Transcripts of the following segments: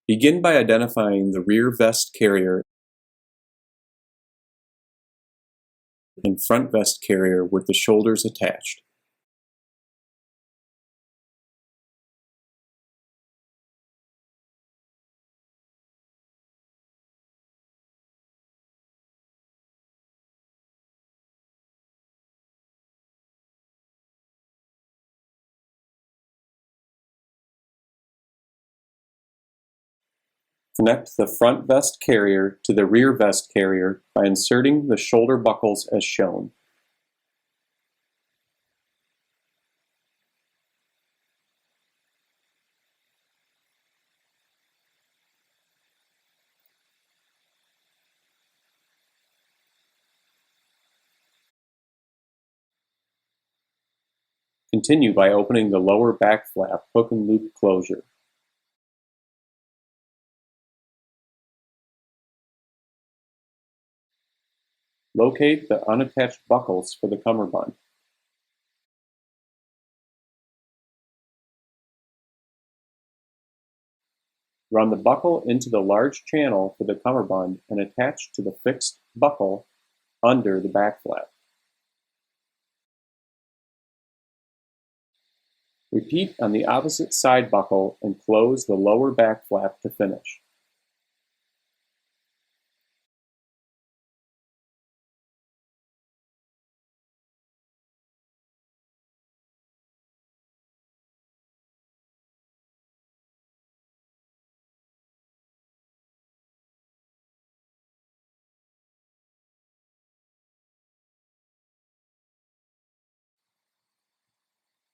Begin by identifying the rear vest carrier and front vest carrier with the shoulders attached. Connect the front vest carrier to the rear vest carrier by inserting the shoulder buckles as shown. Continue by opening the lower back flap hook and loop closure. Locate the unattached buckles for the cummerbund. Run the buckle into the large channel for the cummerbund and attach to the fixed buckle under the back flap. Repeat on the opposite side buckle and close the lower back flap to finish.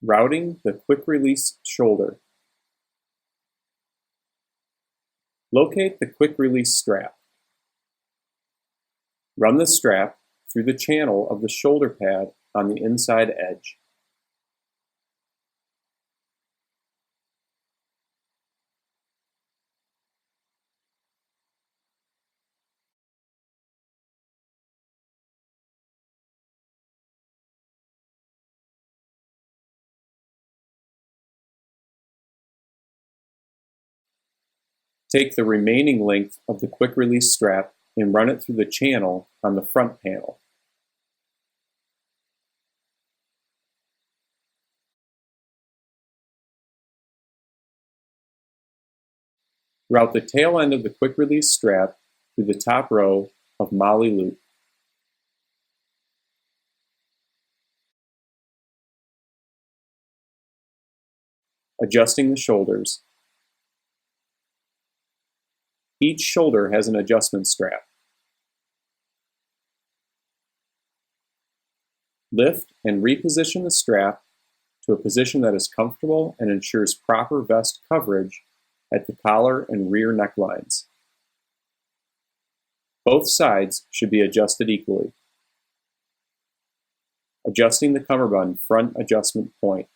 Routing the quick-release shoulder. Locate the quick-release strap. Run the strap through the channel of the shoulder pad on the inside edge. Take the remaining length of the quick-release strap and run it through the channel on the front panel. Route the tail end of the quick-release strap through the top row of molly loop. Adjusting the shoulders. Each shoulder has an adjustment strap. Lift and reposition the strap to a position that is comfortable and ensures proper vest coverage at the collar and rear necklines. Both sides should be adjusted equally. Adjusting the cummerbund front adjustment point.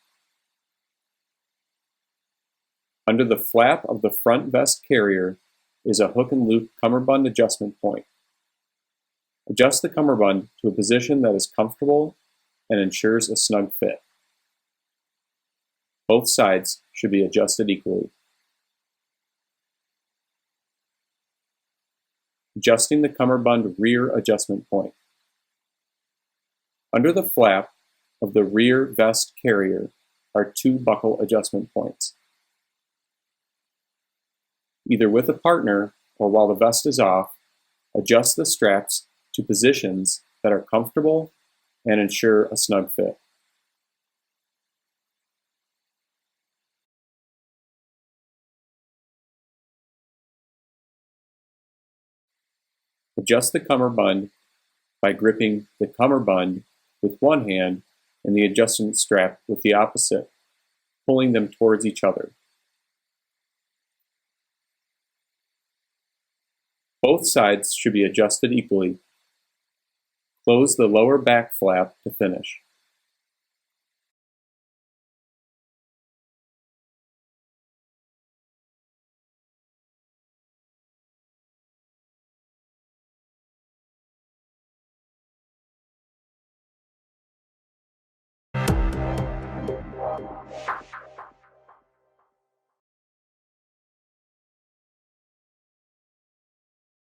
Under the flap of the front vest carrier is a hook and loop cummerbund adjustment point. Adjust the cummerbund to a position that is comfortable and ensures a snug fit. Both sides should be adjusted equally. Adjusting the cummerbund rear adjustment point. Under the flap of the rear vest carrier are two buckle adjustment points. Either with a partner or while the vest is off, adjust the straps to positions that are comfortable and ensure a snug fit. Adjust the cummerbund by gripping the cummerbund with one hand and the adjustment strap with the opposite, pulling them towards each other. Both sides should be adjusted equally. Close the lower back flap to finish.